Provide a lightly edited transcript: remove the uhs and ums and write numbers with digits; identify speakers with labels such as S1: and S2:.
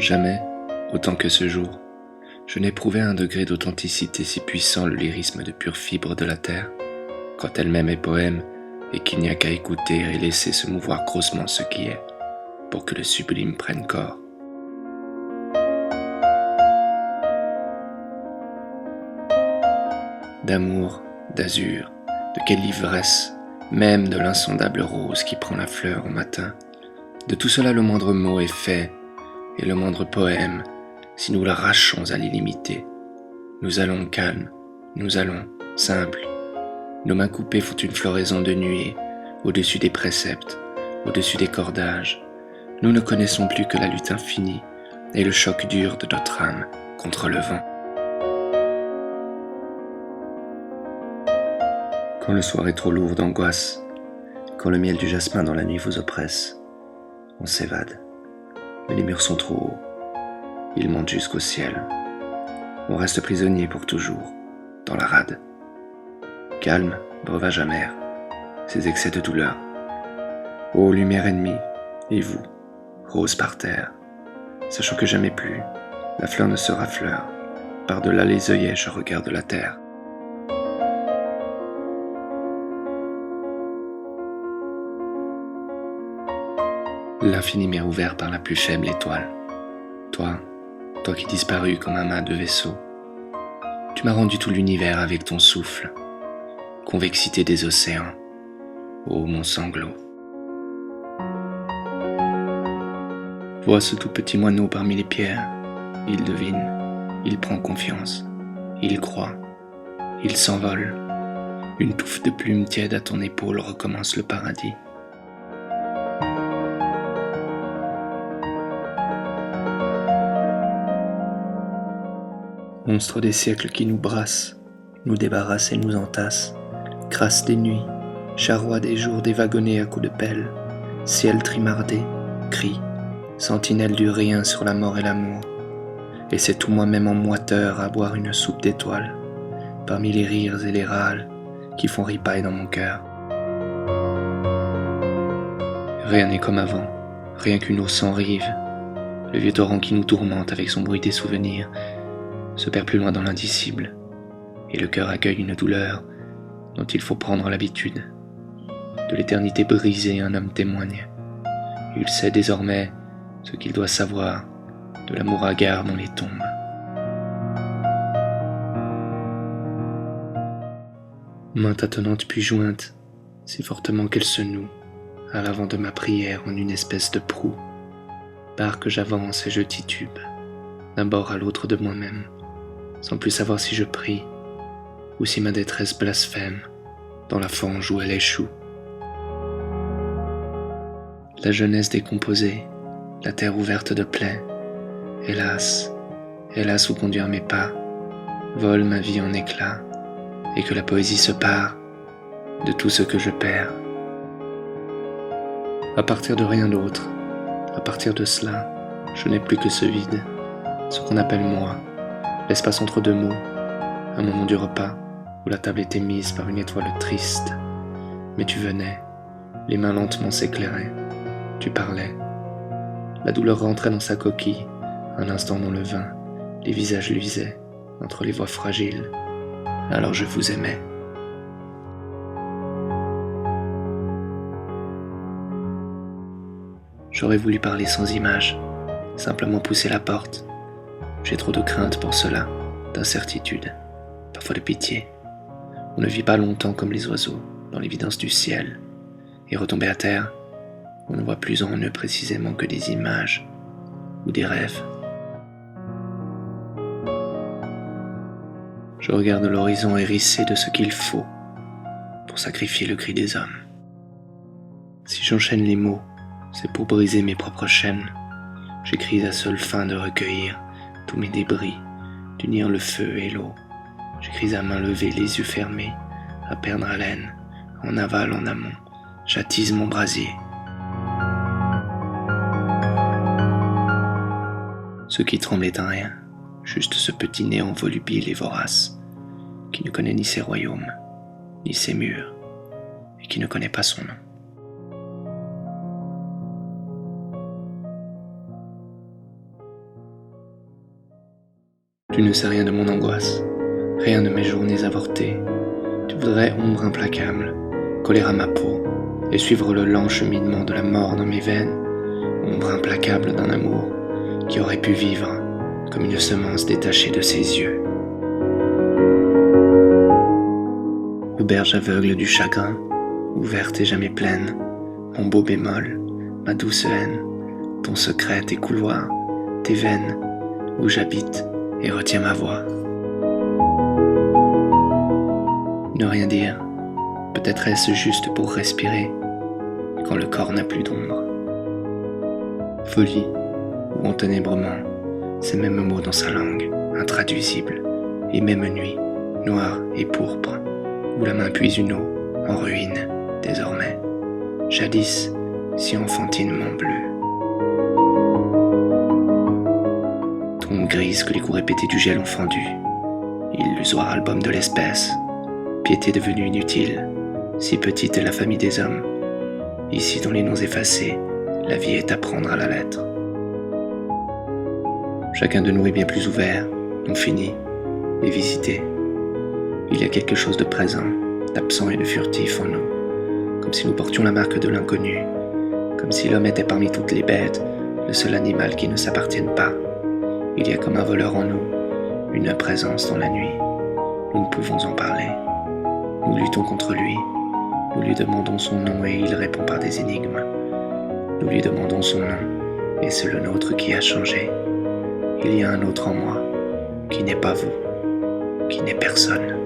S1: Jamais, autant que ce jour, je n'éprouvais un degré d'authenticité si puissant le lyrisme de pure fibre de la terre, quand elle-même est poème et qu'il n'y a qu'à écouter et laisser se mouvoir grossement ce qui est, pour que le sublime prenne corps. D'amour, d'azur, de quelle ivresse, même de l'insondable rose qui prend la fleur au matin, de tout cela le moindre mot est fait, et le moindre poème, si nous l'arrachons à l'illimité. Nous allons calmes, nous allons simples. Nos mains coupées font une floraison de nuée, au-dessus des préceptes, au-dessus des cordages. Nous ne connaissons plus que la lutte infinie et le choc dur de notre âme contre le vent. Quand le soir est trop lourd d'angoisse, quand le miel du jasmin dans la nuit vous oppresse, on s'évade, mais les murs sont trop hauts, ils montent jusqu'au ciel. On reste prisonnier pour toujours, dans la rade. Calme, breuvage amer, ces excès de douleur. Ô lumière ennemie, et vous, rose par terre, sachant que jamais plus, la fleur ne sera fleur, par-delà les œillets je regarde la terre. L'infini m'est ouvert par la plus faible étoile. Toi qui disparus comme un mât de vaisseau, tu m'as rendu tout l'univers avec ton souffle, convexité des océans, ô mon sanglot. Vois ce tout petit moineau parmi les pierres, il devine, il prend confiance, il croit, il s'envole. Une touffe de plumes tiède à ton épaule recommence le paradis. Monstre des siècles qui nous brassent, nous débarrassent et nous entassent, crasse des nuits, charroi des jours dévagonnés à coups de pelle, ciel trimardé, cri, sentinelle du rien sur la mort et l'amour, et c'est tout moi-même en moiteur à boire une soupe d'étoiles, parmi les rires et les râles qui font ripaille dans mon cœur. Rien n'est comme avant, rien qu'une eau sans rive, le vieux torrent qui nous tourmente avec son bruit des souvenirs, se perd plus loin dans l'indicible, et le cœur accueille une douleur dont il faut prendre l'habitude. De l'éternité brisée, un homme témoigne. Il sait désormais ce qu'il doit savoir de l'amour hagard dans les tombes. Main tâtonnante puis jointe, si fortement qu'elle se noue, à l'avant de ma prière en une espèce de proue, part que j'avance et je titube, d'un bord à l'autre de moi-même, sans plus savoir si je prie, ou si ma détresse blasphème, dans la fange où elle échoue. La jeunesse décomposée, la terre ouverte de plaies, hélas, hélas où conduire mes pas, vole ma vie en éclats, et que la poésie se pare de tout ce que je perds. À partir de rien d'autre, à partir de cela, je n'ai plus que ce vide, ce qu'on appelle moi, l'espace entre deux mots, un moment du repas où la table était mise par une étoile triste. Mais tu venais, les mains lentement s'éclairaient, tu parlais. La douleur rentrait dans sa coquille, un instant dans le vin, les visages luisaient entre les voix fragiles. Alors je vous aimais. J'aurais voulu parler sans image, simplement pousser la porte. J'ai trop de crainte pour cela, d'incertitude, parfois de pitié. On ne vit pas longtemps comme les oiseaux, dans l'évidence du ciel. Et retomber à terre, on ne voit plus en eux précisément que des images ou des rêves. Je regarde l'horizon hérissé de ce qu'il faut pour sacrifier le cri des hommes. Si j'enchaîne les mots, c'est pour briser mes propres chaînes. J'écris à seule fin de recueillir tous mes débris, d'unir le feu et l'eau. J'écris à main levée, les yeux fermés, à perdre haleine, en aval, en amont. J'attise mon brasier. Ce qui tremble est un rien, juste ce petit néant volubile et vorace, qui ne connaît ni ses royaumes, ni ses murs, et qui ne connaît pas son nom. Tu ne sais rien de mon angoisse, rien de mes journées avortées. Tu voudrais, ombre implacable, coller à ma peau et suivre le lent cheminement de la mort dans mes veines, ombre implacable d'un amour qui aurait pu vivre comme une semence détachée de ses yeux. Auberge aveugle du chagrin, ouverte et jamais pleine, mon beau bémol, ma douce haine, ton secret, tes couloirs, tes veines, où j'habite et retiens ma voix. Ne rien dire, peut-être est-ce juste pour respirer, quand le corps n'a plus d'ombre. Folie ou enténébrement, ces mêmes mots dans sa langue, intraduisibles, et même nuit, noire et pourpre, où la main puise une eau, en ruine, désormais, jadis, si enfantinement bleue. Tombe grise que les coups répétés du gel ont fendu, illusoire album de l'espèce, piété devenue inutile, si petite est la famille des hommes. Ici, dans les noms effacés, la vie est à prendre à la lettre. Chacun de nous est bien plus ouvert, non fini, et visité. Il y a quelque chose de présent, d'absent et de furtif en nous, comme si nous portions la marque de l'inconnu, comme si l'homme était parmi toutes les bêtes, le seul animal qui ne s'appartienne pas. Il y a comme un voleur en nous, une présence dans la nuit. Nous ne pouvons en parler. Nous luttons contre lui. Nous lui demandons son nom et il répond par des énigmes. Nous lui demandons son nom et c'est le nôtre qui a changé. Il y a un autre en moi, qui n'est pas vous, qui n'est personne.